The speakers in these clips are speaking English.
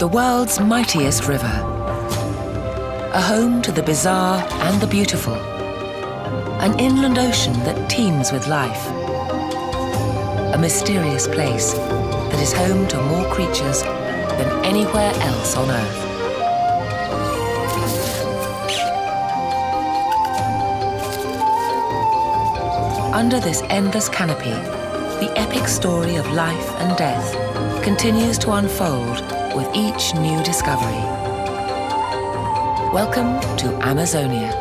The world's mightiest river. A home to the bizarre and the beautiful. An inland ocean that teems with life. A mysterious place that is home to more creatures than anywhere else on Earth. Under this endless canopy, the epic story of life and death continues to unfold with each new discovery. Welcome to Amazonia.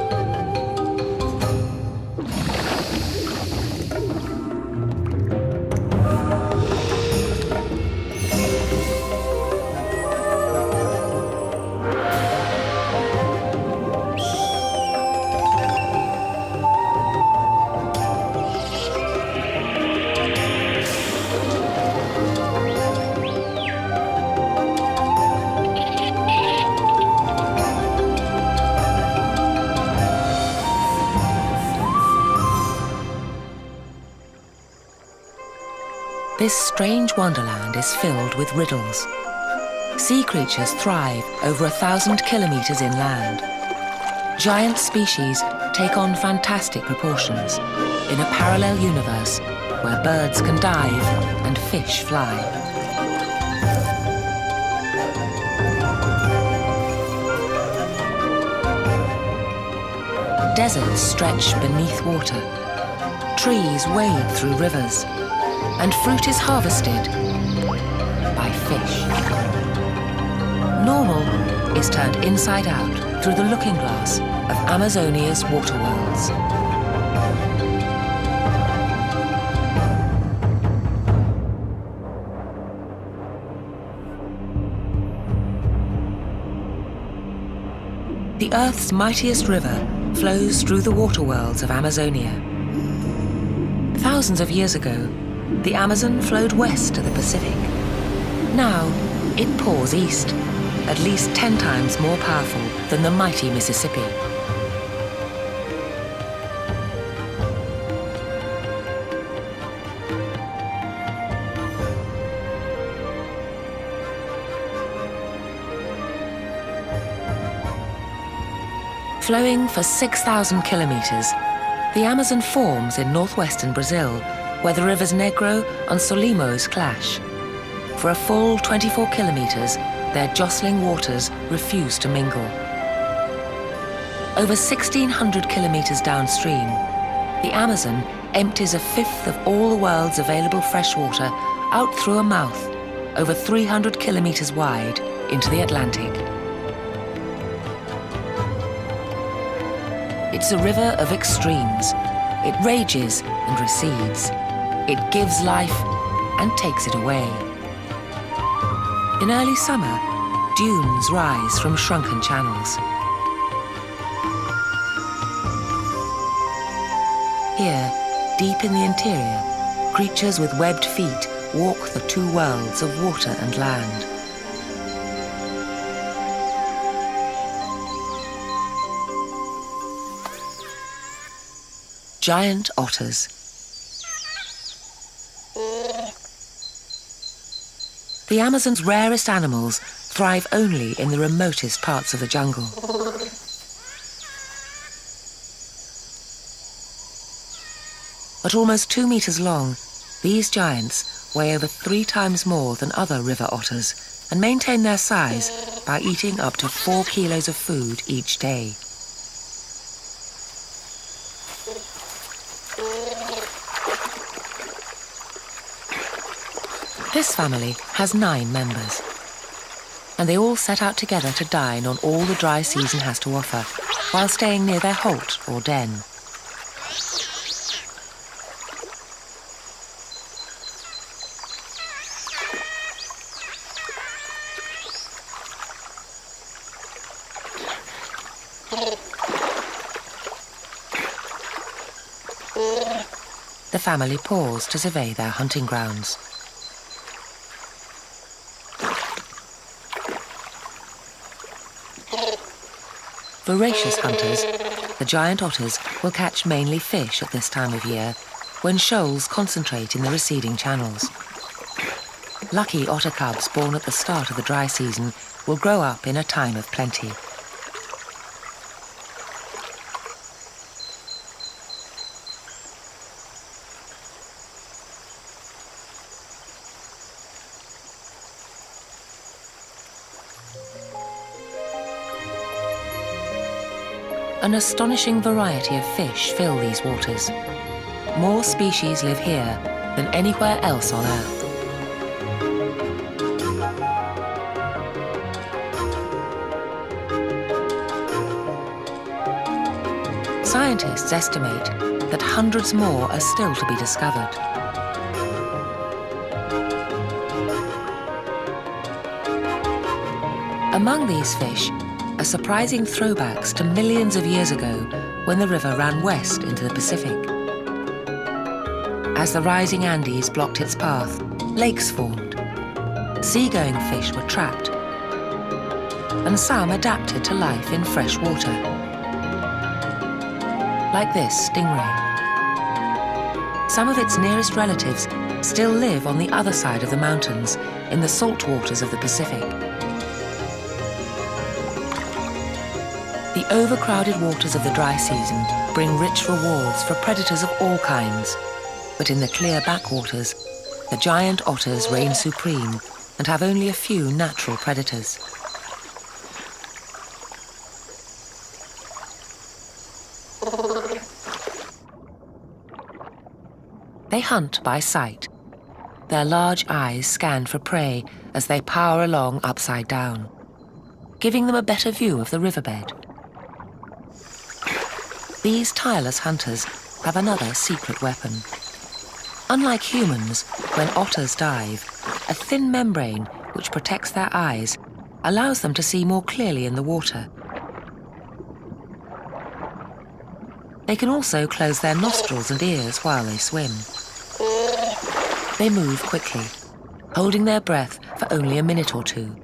This strange wonderland is filled with riddles. Sea creatures thrive over 1,000 kilometers inland. Giant species take on fantastic proportions in a parallel universe where birds can dive and fish fly. Deserts stretch beneath water. Trees wade through rivers. And fruit is harvested by fish. Normal is turned inside out through the looking glass of Amazonia's water worlds. The Earth's mightiest river flows through the water worlds of Amazonia. Thousands of years ago, the Amazon flowed west to the Pacific. Now, it pours east, at least 10 times more powerful than the mighty Mississippi. Flowing for 6,000 kilometers, the Amazon forms in northwestern Brazil, where the rivers Negro and Solimões clash. For a full 24 kilometers, their jostling waters refuse to mingle. Over 1,600 kilometers downstream, the Amazon empties a fifth of all the world's available freshwater out through a mouth, over 300 kilometers wide, into the Atlantic. It's a river of extremes. It rages and recedes. It gives life and takes it away. In early summer, dunes rise from shrunken channels. Here, deep in the interior, creatures with webbed feet walk the two worlds of water and land. Giant otters. The Amazon's rarest animals thrive only in the remotest parts of the jungle. At almost 2 meters long, these giants weigh over 3 times more than other river otters and maintain their size by eating up to 4 kilos of food each day. This family has 9 members, and they all set out together to dine on all the dry season has to offer, while staying near their holt or den. The family pause to survey their hunting grounds. Voracious hunters, the giant otters will catch mainly fish at this time of year, when shoals concentrate in the receding channels. Lucky otter cubs born at the start of the dry season will grow up in a time of plenty. An astonishing variety of fish fill these waters. More species live here than anywhere else on Earth. Scientists estimate that hundreds more are still to be discovered. Among these fish are surprising throwbacks to millions of years ago when the river ran west into the Pacific. As the rising Andes blocked its path, lakes formed. Seagoing fish were trapped, and some adapted to life in fresh water. Like this stingray. Some of its nearest relatives still live on the other side of the mountains in the salt waters of the Pacific. The overcrowded waters of the dry season bring rich rewards for predators of all kinds, but in the clear backwaters, the giant otters reign supreme and have only a few natural predators. They hunt by sight. Their large eyes scan for prey as they power along upside down, giving them a better view of the riverbed. These tireless hunters have another secret weapon. Unlike humans, when otters dive, a thin membrane which protects their eyes allows them to see more clearly in the water. They can also close their nostrils and ears while they swim. They move quickly, holding their breath for only a minute or two.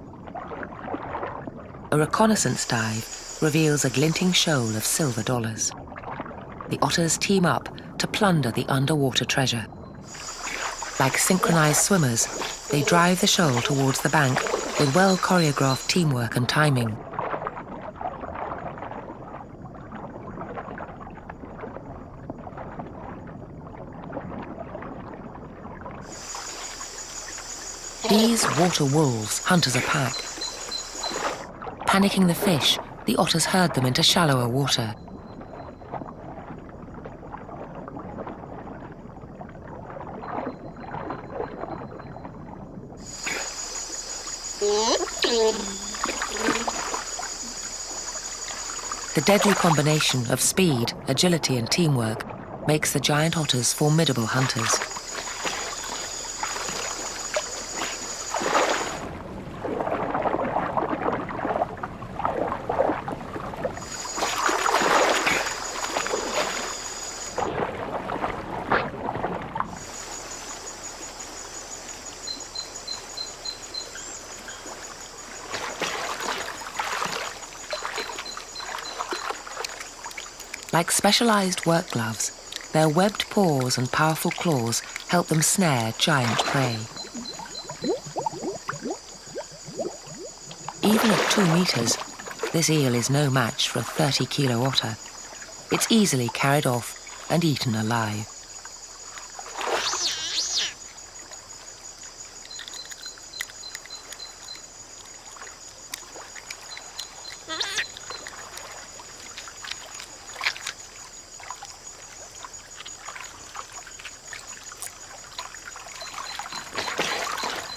A reconnaissance dive reveals a glinting shoal of silver dollars. The otters team up to plunder the underwater treasure. Like synchronized swimmers, they drive the shoal towards the bank with well-choreographed teamwork and timing. These water wolves hunt as a pack. Panicking the fish, the otters herd them into shallower water. The deadly combination of speed, agility and teamwork makes the giant otters formidable hunters. Like specialized work gloves, their webbed paws and powerful claws help them snare giant prey. Even at 2 meters, this eel is no match for a 30-kilo otter. It's easily carried off and eaten alive.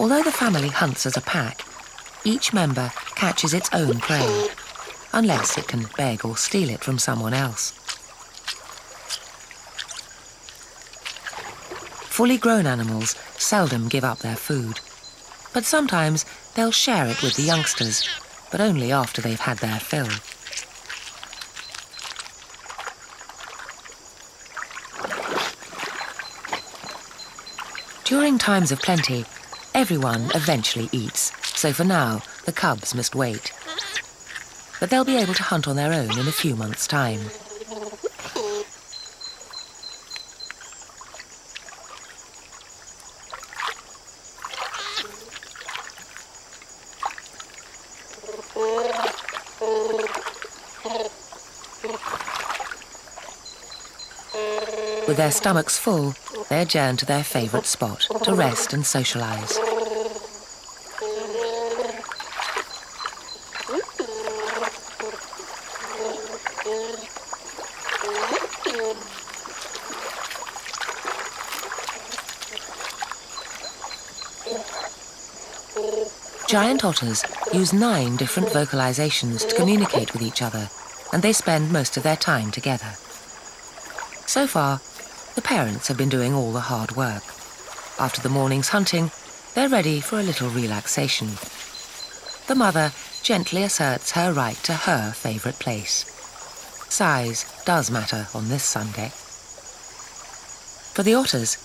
Although the family hunts as a pack, each member catches its own prey, unless it can beg or steal it from someone else. Fully grown animals seldom give up their food, but sometimes they'll share it with the youngsters, but only after they've had their fill. During times of plenty, everyone eventually eats, so for now, the cubs must wait. But they'll be able to hunt on their own in a few months' time. With their stomachs full, they adjourn to their favourite spot to rest and socialise. Giant otters use 9 different vocalizations to communicate with each other, and they spend most of their time together. So far, the parents have been doing all the hard work. After the morning's hunting, they're ready for a little relaxation. The mother gently asserts her right to her favourite place. Size does matter on this Sunday. For the otters,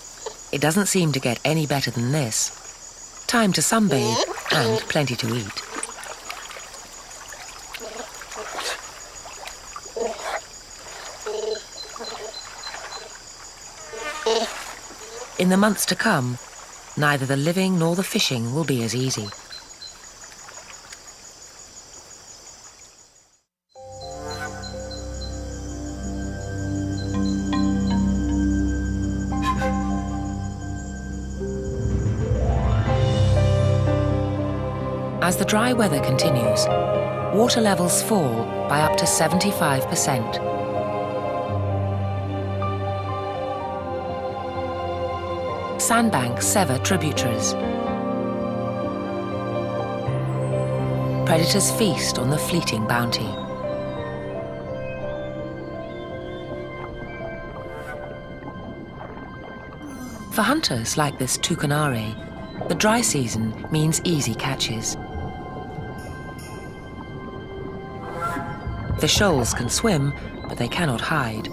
it doesn't seem to get any better than this. Time to sunbathe and plenty to eat. In the months to come, neither the living nor the fishing will be as easy. As the dry weather continues, water levels fall by up to 75%. Sandbanks sever tributaries. Predators feast on the fleeting bounty. For hunters like this toucanare, the dry season means easy catches. The shoals can swim, but they cannot hide.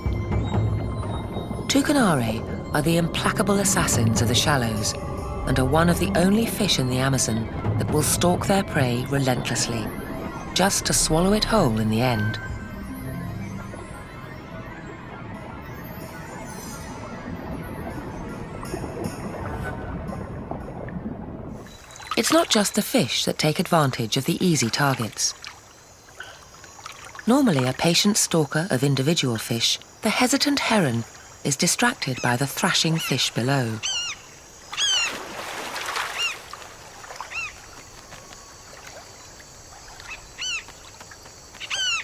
Toucanare are the implacable assassins of the shallows and are one of the only fish in the Amazon that will stalk their prey relentlessly, just to swallow it whole in the end. It's not just the fish that take advantage of the easy targets. Normally a patient stalker of individual fish, the hesitant heron is distracted by the thrashing fish below.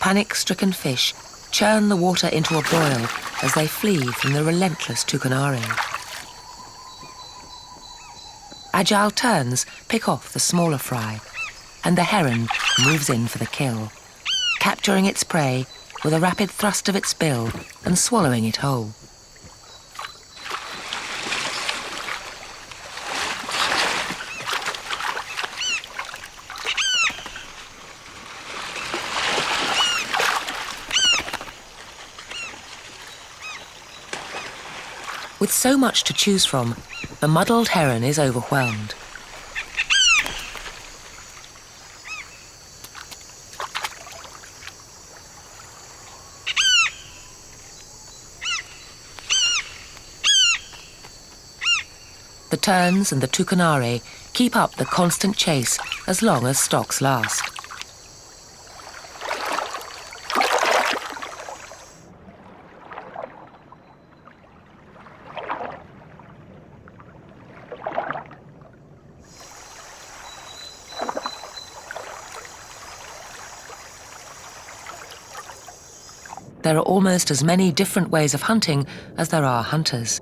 Panic-stricken fish churn the water into a boil as they flee from the relentless toucanare. Agile terns pick off the smaller fry, and the heron moves in for the kill, capturing its prey with a rapid thrust of its bill and swallowing it whole. With so much to choose from, the muddled heron is overwhelmed. The terns and the toucanare keep up the constant chase as long as stocks last. There are almost as many different ways of hunting as there are hunters.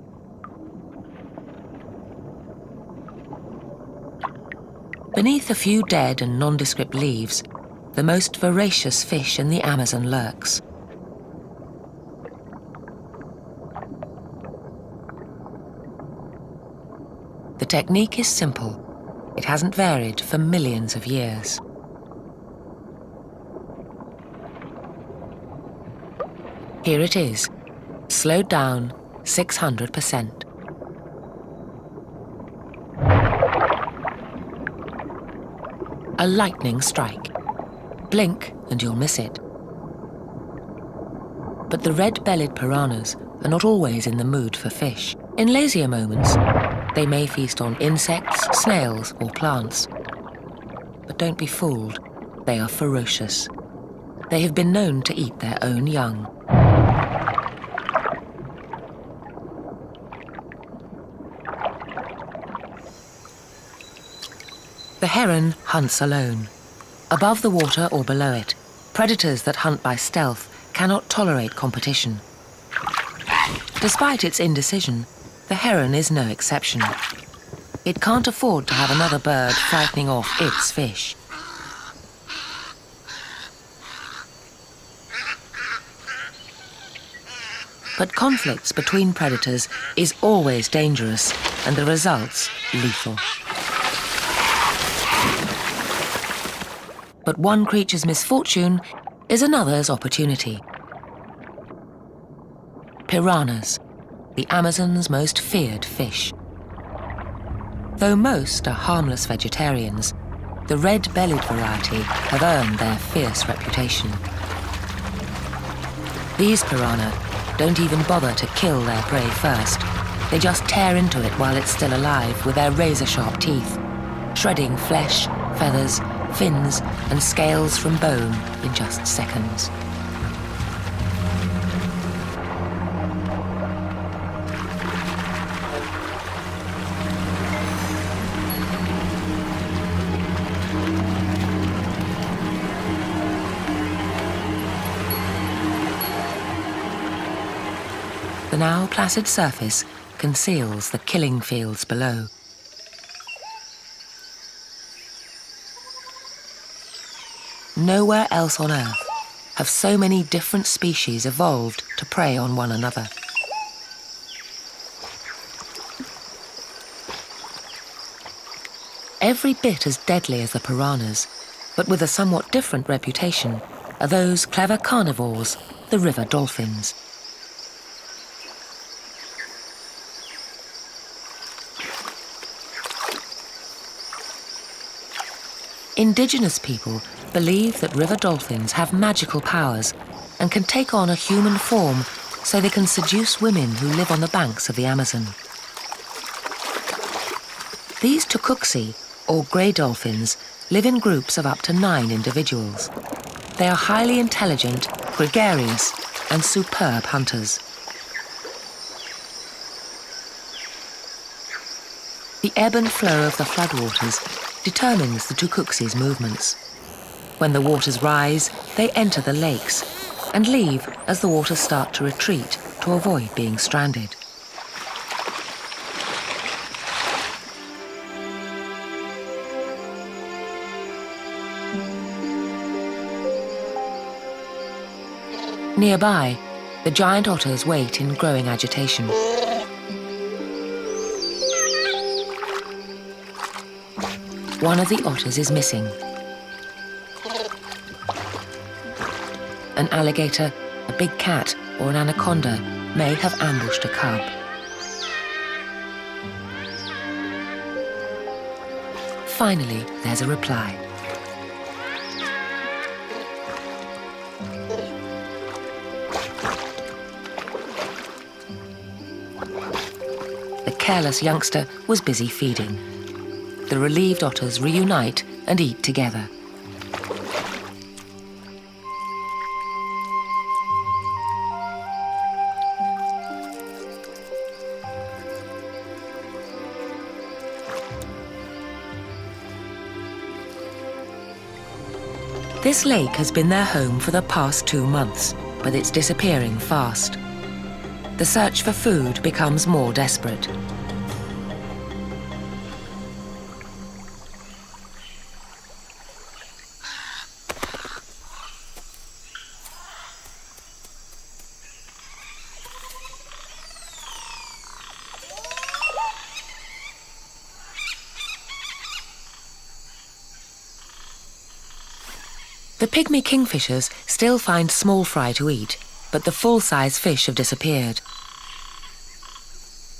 Beneath a few dead and nondescript leaves, the most voracious fish in the Amazon lurks. The technique is simple. It hasn't varied for millions of years. Here it is, slowed down 600%. A lightning strike. Blink and you'll miss it. But the red-bellied piranhas are not always in the mood for fish. In lazier moments, they may feast on insects, snails, or plants. But don't be fooled, they are ferocious. They have been known to eat their own young. The heron hunts alone. Above the water or below it, predators that hunt by stealth cannot tolerate competition. Despite its indecision, the heron is no exception. It can't afford to have another bird frightening off its fish. But conflicts between predators is always dangerous, and the results lethal. But one creature's misfortune is another's opportunity. Piranhas, the Amazon's most feared fish. Though most are harmless vegetarians, the red-bellied variety have earned their fierce reputation. These piranha don't even bother to kill their prey first. They just tear into it while it's still alive with their razor-sharp teeth, shredding flesh, feathers, fins, and scales from bone in just seconds. The now placid surface conceals the killing fields below. Nowhere else on Earth have so many different species evolved to prey on one another. Every bit as deadly as the piranhas, but with a somewhat different reputation, are those clever carnivores, the river dolphins. Indigenous people believe that river dolphins have magical powers and can take on a human form so they can seduce women who live on the banks of the Amazon. These tucuxi, or grey dolphins, live in groups of up to 9 individuals. They are highly intelligent, gregarious, and superb hunters. The ebb and flow of the floodwaters determines the tucuxi's movements. When the waters rise, they enter the lakes and leave as the waters start to retreat to avoid being stranded. Nearby, the giant otters wait in growing agitation. One of the otters is missing. An alligator, a big cat, or an anaconda may have ambushed a cub. Finally, there's a reply. The careless youngster was busy feeding. The relieved otters reunite and eat together. This lake has been their home for the past 2 months, but it's disappearing fast. The search for food becomes more desperate. The pygmy kingfishers still find small fry to eat, but the full-size fish have disappeared.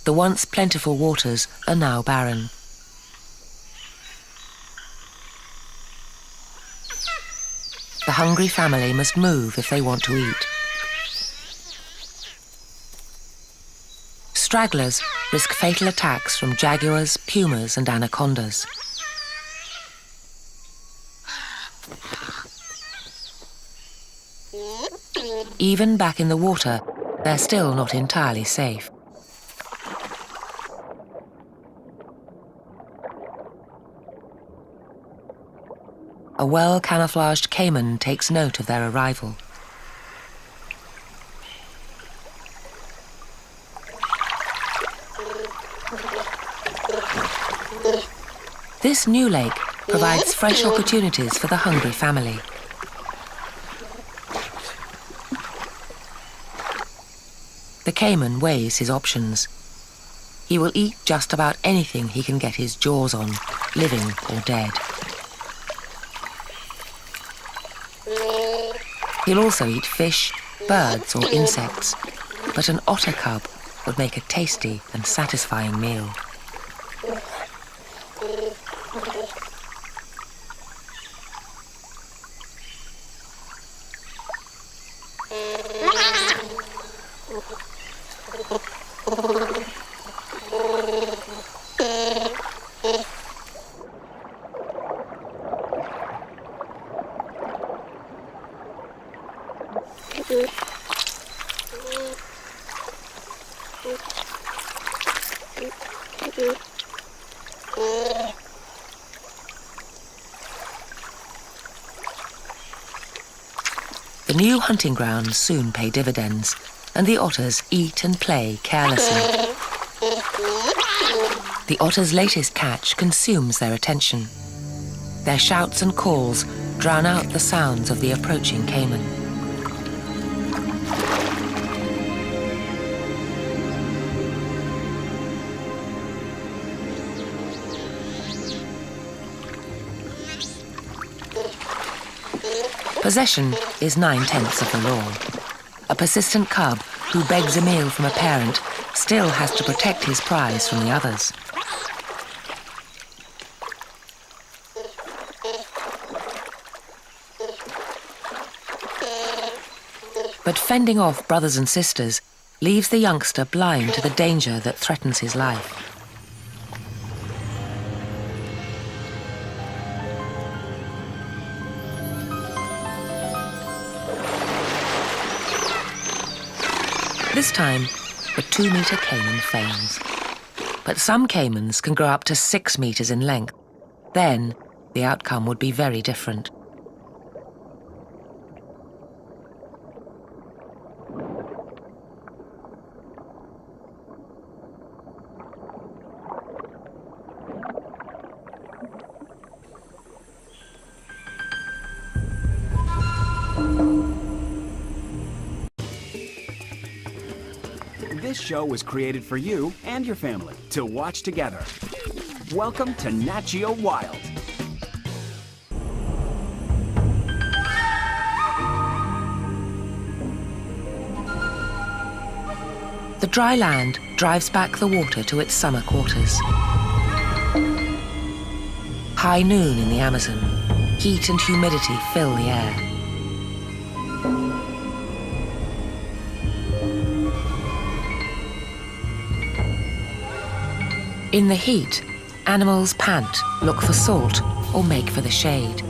The once plentiful waters are now barren. The hungry family must move if they want to eat. Stragglers risk fatal attacks from jaguars, pumas and anacondas. Even back in the water, they're still not entirely safe. A well-camouflaged caiman takes note of their arrival. This new lake provides fresh opportunities for the hungry family. The caiman weighs his options. He will eat just about anything he can get his jaws on, living or dead. He'll also eat fish, birds or insects, but an otter cub would make a tasty and satisfying meal. The new hunting grounds soon pay dividends, and the otters eat and play carelessly. The otter's latest catch consumes their attention. Their shouts and calls drown out the sounds of the approaching caiman. Possession is 9/10 of the law. A persistent cub who begs a meal from a parent still has to protect his prize from the others. But fending off brothers and sisters leaves the youngster blind to the danger that threatens his life. This time, the 2-meter caiman fails. But some caimans can grow up to 6 meters in length. Then, the outcome would be very different. This show was created for you and your family to watch together. Welcome to Nat Geo Wild. The dry land drives back the water to its summer quarters. High noon in the Amazon, heat and humidity fill the air. In the heat, animals pant, look for salt, or make for the shade.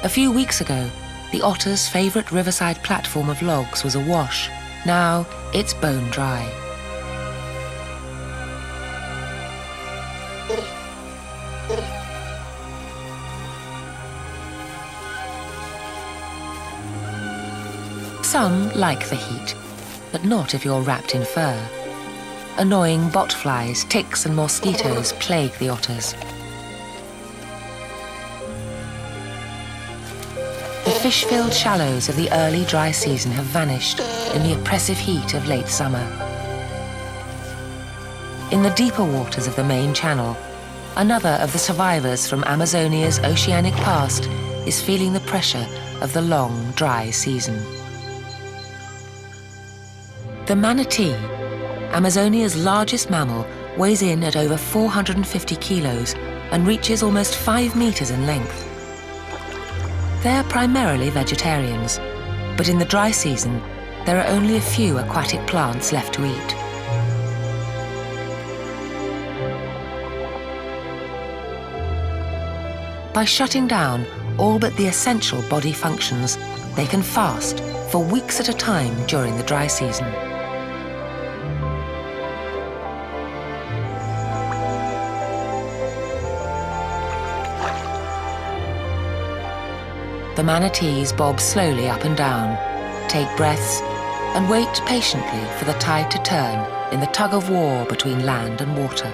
A few weeks ago, the otter's favorite riverside platform of logs was awash. Now it's bone dry. Some like the heat, but not if you're wrapped in fur. Annoying botflies, ticks and mosquitoes plague the otters. The fish-filled shallows of the early dry season have vanished in the oppressive heat of late summer. In the deeper waters of the main channel, another of the survivors from Amazonia's oceanic past is feeling the pressure of the long, dry season. The manatee, Amazonia's largest mammal, weighs in at over 450 kilos and reaches almost 5 meters in length. They are primarily vegetarians, but in the dry season, there are only a few aquatic plants left to eat. By shutting down all but the essential body functions, they can fast for weeks at a time during the dry season. The manatees bob slowly up and down, take breaths, and wait patiently for the tide to turn in the tug-of-war between land and water.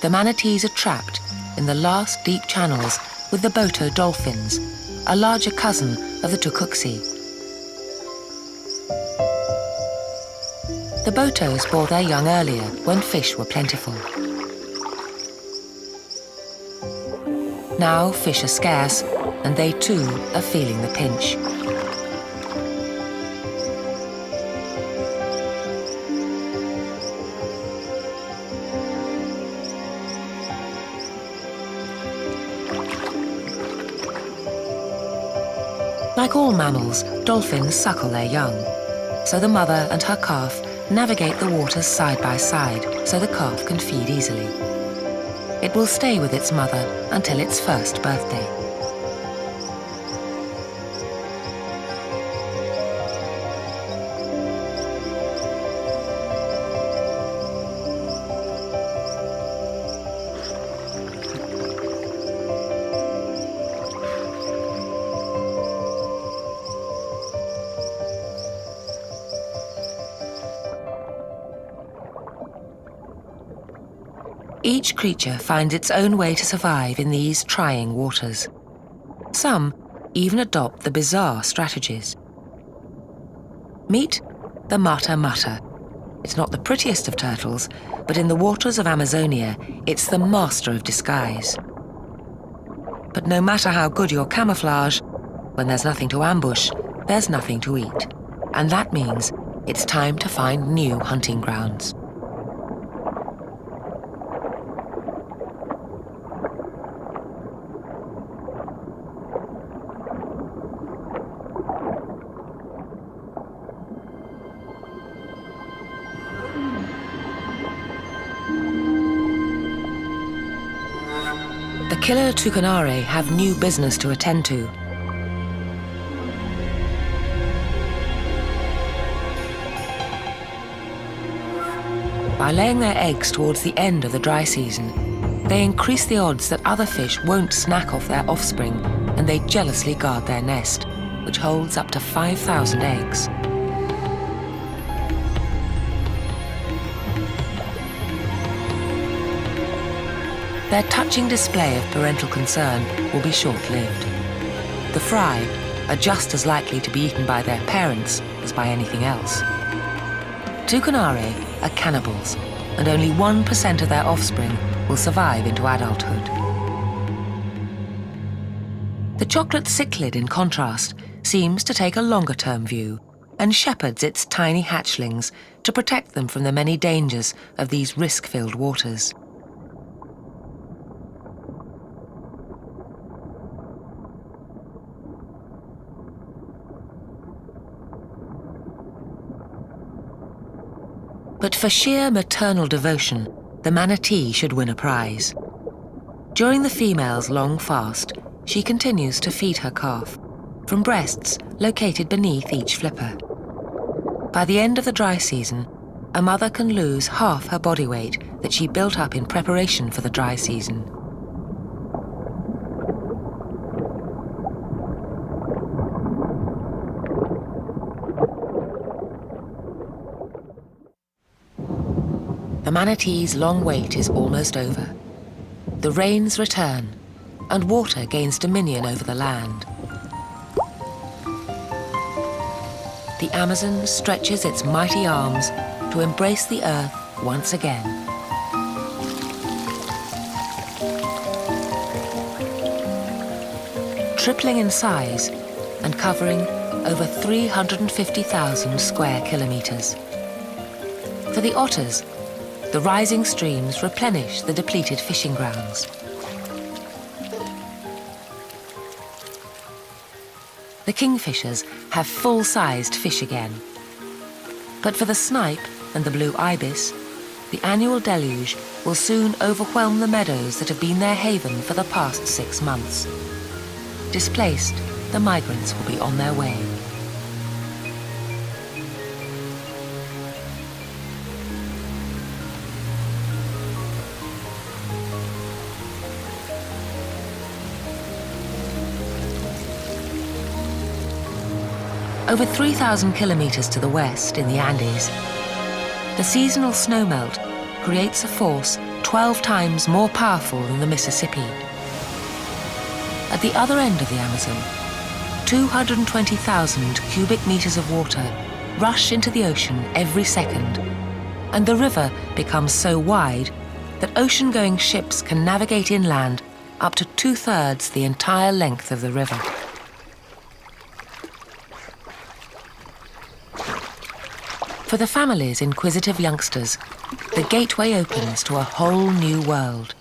The manatees are trapped in the last deep channels with the Boto dolphins, a larger cousin of the Tucuxi. The Botos bore their young earlier when fish were plentiful. Now fish are scarce, and they too are feeling the pinch. Like all mammals, dolphins suckle their young. So the mother and her calf navigate the waters side by side so the calf can feed easily. It will stay with its mother until its first birthday. Each creature finds its own way to survive in these trying waters. Some even adopt the bizarre strategies. Meet the mata mata. It's not the prettiest of turtles, but in the waters of Amazonia, it's the master of disguise. But no matter how good your camouflage, when there's nothing to ambush, there's nothing to eat. And that means it's time to find new hunting grounds. The killer tucanare have new business to attend to. By laying their eggs towards the end of the dry season, they increase the odds that other fish won't snack off their offspring, and they jealously guard their nest, which holds up to 5,000 eggs. Their touching display of parental concern will be short-lived. The fry are just as likely to be eaten by their parents as by anything else. Tucanare are cannibals, and only 1% of their offspring will survive into adulthood. The chocolate cichlid, in contrast, seems to take a longer-term view and shepherds its tiny hatchlings to protect them from the many dangers of these risk-filled waters. But for sheer maternal devotion, the manatee should win a prize. During the female's long fast, she continues to feed her calf from breasts located beneath each flipper. By the end of the dry season, a mother can lose half her body weight that she built up in preparation for the dry season. The manatee's long wait is almost over. the rains return and water gains dominion over the land. The Amazon stretches its mighty arms to embrace the earth once again. Tripling in size and covering over 350,000 square kilometers. For the otters, the rising streams replenish the depleted fishing grounds. The kingfishers have full-sized fish again. But for the snipe and the blue ibis, the annual deluge will soon overwhelm the meadows that have been their haven for the past 6 months. Displaced, the migrants will be on their way. Over 3,000 kilometers to the west in the Andes, the seasonal snowmelt creates a force 12 times more powerful than the Mississippi. At the other end of the Amazon, 220,000 cubic meters of water rush into the ocean every second, and the river becomes so wide that ocean-going ships can navigate inland up to 2/3 the entire length of the river. For the family's inquisitive youngsters, the gateway opens to a whole new world.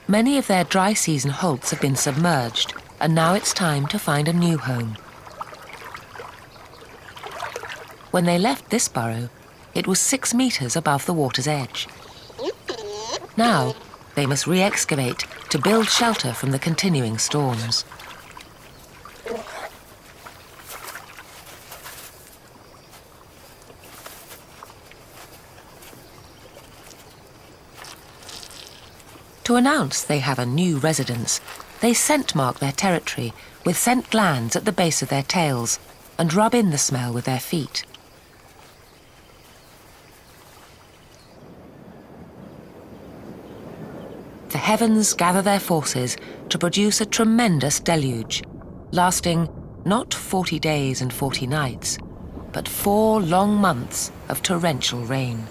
Many of their dry season holts have been submerged, and now it's time to find a new home. When they left this burrow, it was 6 meters above the water's edge. Now, they must re-excavate to build shelter from the continuing storms. To announce they have a new residence, they scent mark their territory with scent glands at the base of their tails and rub in the smell with their feet. The heavens gather their forces to produce a tremendous deluge, lasting not 40 days and 40 nights, but 4 long months of torrential rain.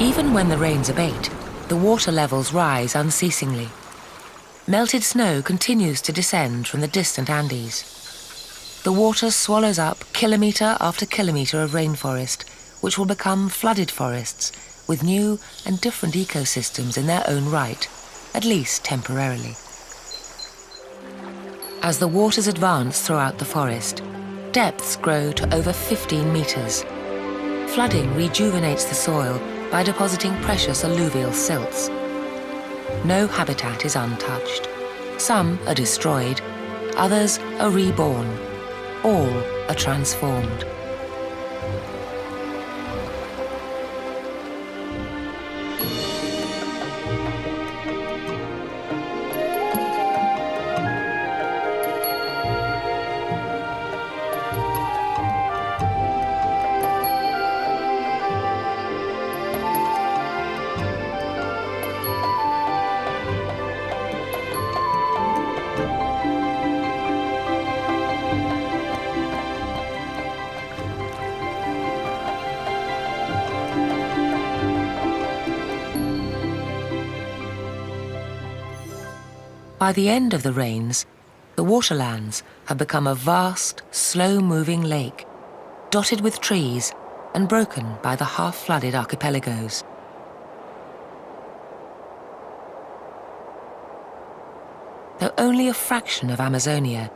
Even when the rains abate, the water levels rise unceasingly. Melted snow continues to descend from the distant Andes. The water swallows up kilometre after kilometre of rainforest, which will become flooded forests with new and different ecosystems in their own right, at least temporarily. As the waters advance throughout the forest, depths grow to over 15 metres. Flooding rejuvenates the soil by depositing precious alluvial silts. No habitat is untouched. Some are destroyed, others are reborn. All are transformed. By the end of the rains, the waterlands have become a vast, slow-moving lake, dotted with trees and broken by the half-flooded archipelagos. Though only a fraction of Amazonia,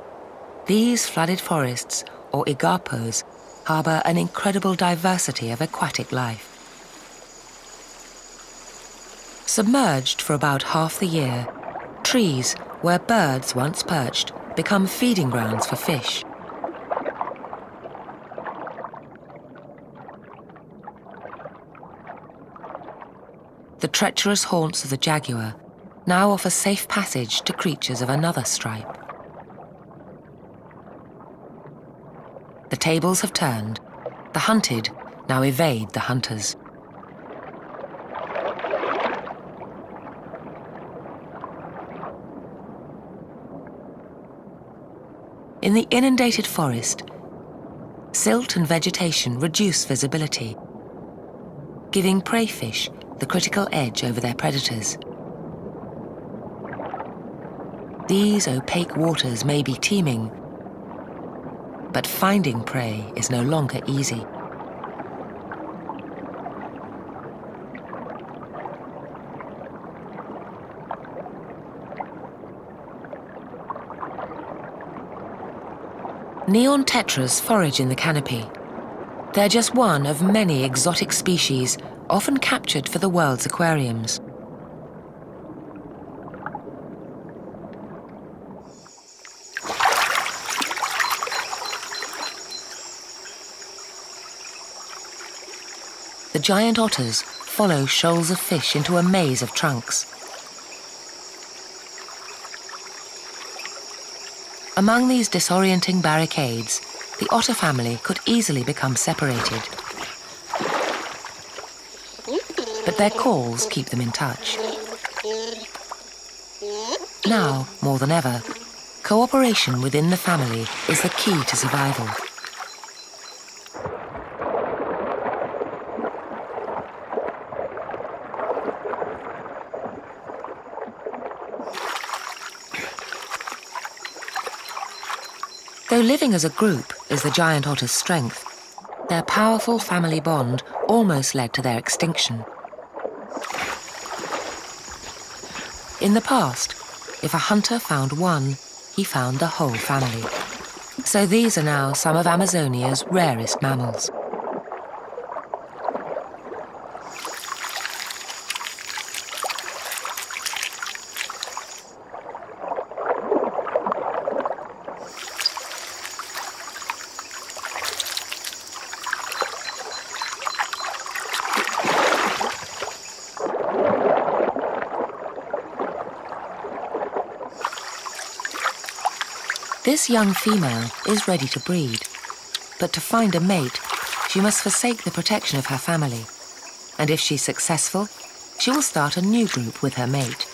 these flooded forests, or igapos, harbour an incredible diversity of aquatic life. Submerged for about half the year, trees where birds once perched become feeding grounds for fish. The treacherous haunts of the jaguar now offer safe passage to creatures of another stripe. The tables have turned. The hunted now evade the hunters. In the inundated forest, silt and vegetation reduce visibility, giving prey fish the critical edge over their predators. These opaque waters may be teeming, but finding prey is no longer easy. Neon tetras forage in the canopy. They're just one of many exotic species often captured for the world's aquariums. The giant otters follow shoals of fish into a maze of trunks. Among these disorienting barricades, the otter family could easily become separated. But their calls keep them in touch. Now, more than ever, cooperation within the family is the key to survival. Though living as a group is the giant otter's strength, their powerful family bond almost led to their extinction. In the past, if a hunter found one, he found the whole family. So these are now some of Amazonia's rarest mammals. This young female is ready to breed, but to find a mate, she must forsake the protection of her family. And if she's successful, she will start a new group with her mate.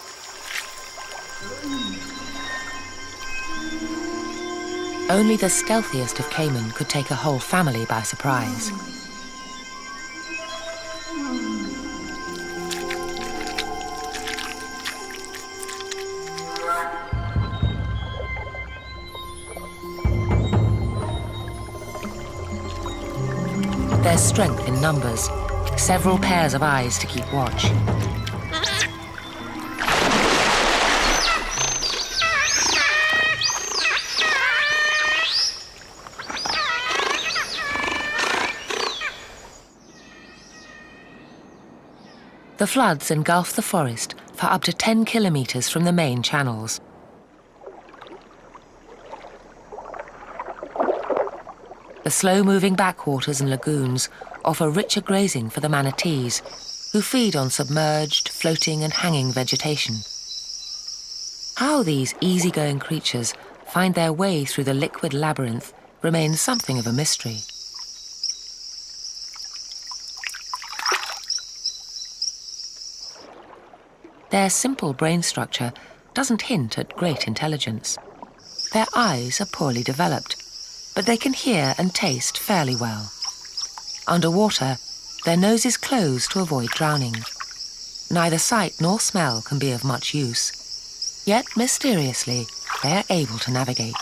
Only the stealthiest of caiman could take a whole family by surprise. There's strength in numbers, several pairs of eyes to keep watch. The floods engulf the forest for up to 10 kilometers from the main channels. The slow-moving backwaters and lagoons offer richer grazing for the manatees, who feed on submerged, floating and hanging vegetation. How these easygoing creatures find their way through the liquid labyrinth remains something of a mystery. Their simple brain structure doesn't hint at great intelligence. Their eyes are poorly developed, but they can hear and taste fairly well. Underwater, their noses close to avoid drowning. Neither sight nor smell can be of much use. Yet, mysteriously, they are able to navigate.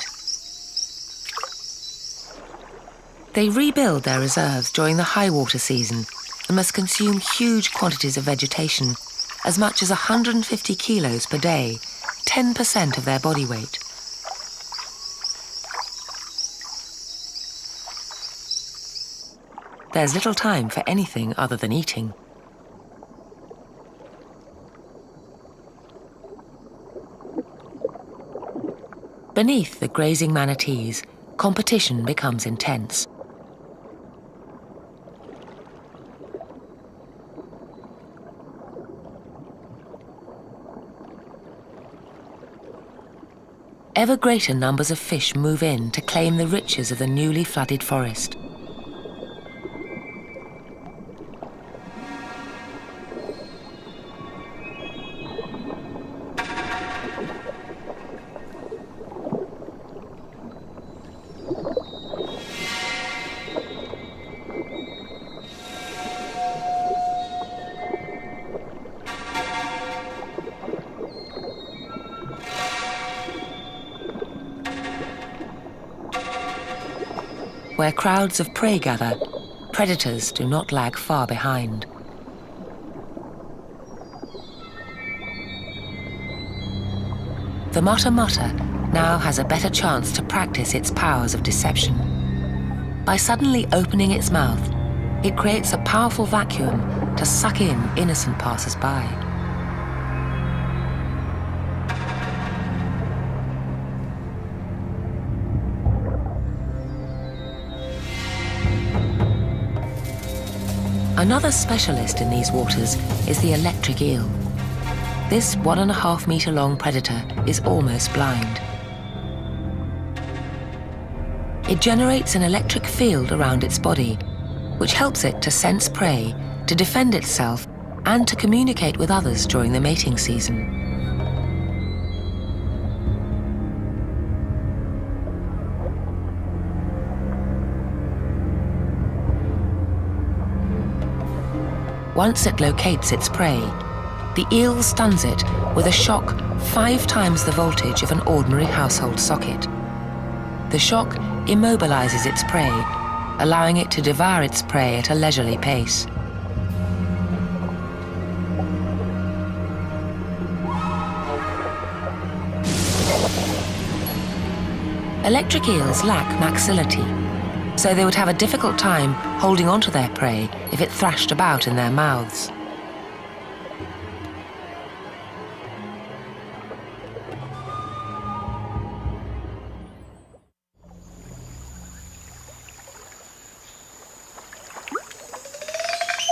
They rebuild their reserves during the high water season and must consume huge quantities of vegetation, as much as 150 kilos per day, 10% of their body weight. There's little time for anything other than eating. Beneath the grazing manatees, competition becomes intense. Ever greater numbers of fish move in to claim the riches of the newly flooded forest. Where crowds of prey gather, predators do not lag far behind. The mutta-mutta now has a better chance to practice its powers of deception. By suddenly opening its mouth, it creates a powerful vacuum to suck in innocent passers-by. Another specialist in these waters is the electric eel. This 1.5 meter long predator is almost blind. It generates an electric field around its body, which helps it to sense prey, to defend itself, and to communicate with others during the mating season. Once it locates its prey, the eel stuns it with a shock 5 times the voltage of an ordinary household socket. The shock immobilizes its prey, allowing it to devour its prey at a leisurely pace. Electric eels lack maxillity, so they would have a difficult time holding onto their prey if it thrashed about in their mouths.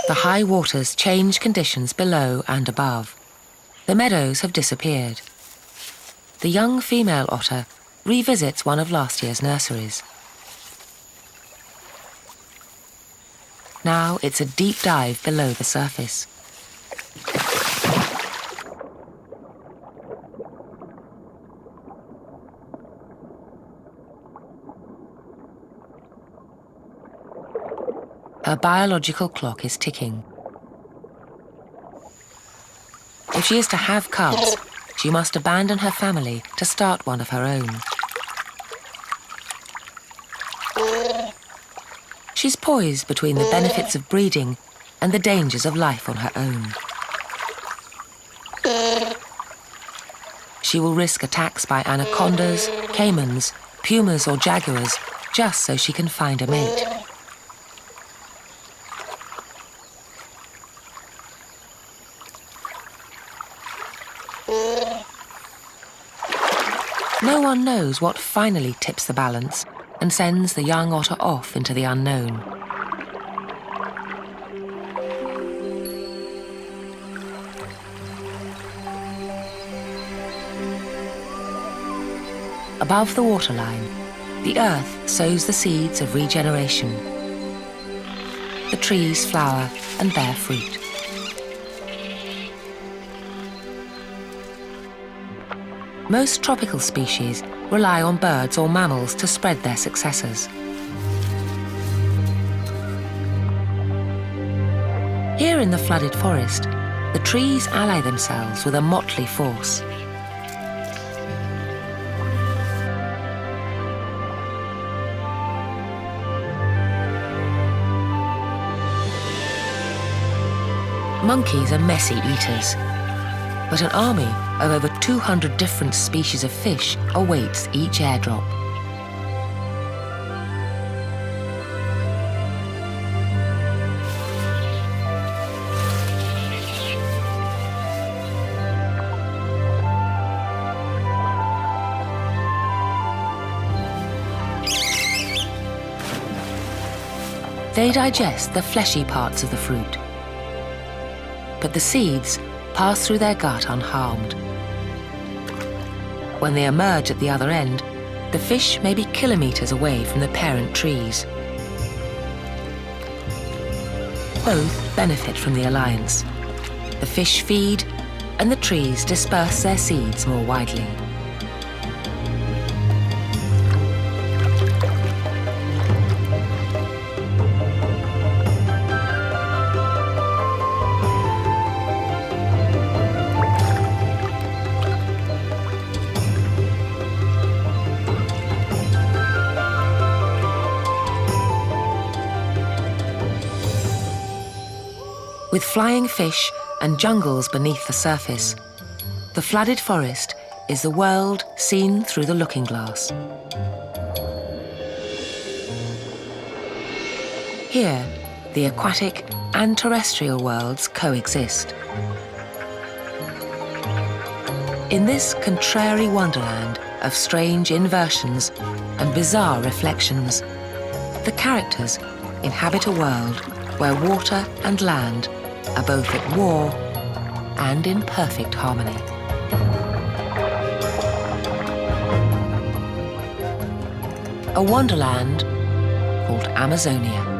The high waters change conditions below and above. The meadows have disappeared. The young female otter revisits one of last year's nurseries. Now it's a deep dive below the surface. Her biological clock is ticking. If she is to have cubs, she must abandon her family to start one of her own. She's poised between the benefits of breeding and the dangers of life on her own. She will risk attacks by anacondas, caimans, pumas or jaguars just so she can find a mate. No one knows what finally tips the balance and sends the young otter off into the unknown. Above the waterline, the earth sows the seeds of regeneration. The trees flower and bear fruit. Most tropical species rely on birds or mammals to spread their successors. Here in the flooded forest, the trees ally themselves with a motley force. Monkeys are messy eaters, but an army of over 200 different species of fish awaits each airdrop. They digest the fleshy parts of the fruit, but the seeds pass through their gut unharmed. When they emerge at the other end, the fish may be kilometers away from the parent trees. Both benefit from the alliance. The fish feed, and the trees disperse their seeds more widely. With flying fish and jungles beneath the surface, the flooded forest is the world seen through the looking glass. Here, the aquatic and terrestrial worlds coexist. In this contrary wonderland of strange inversions and bizarre reflections, the characters inhabit a world where water and land are both at war and in perfect harmony. A wonderland called Amazonia.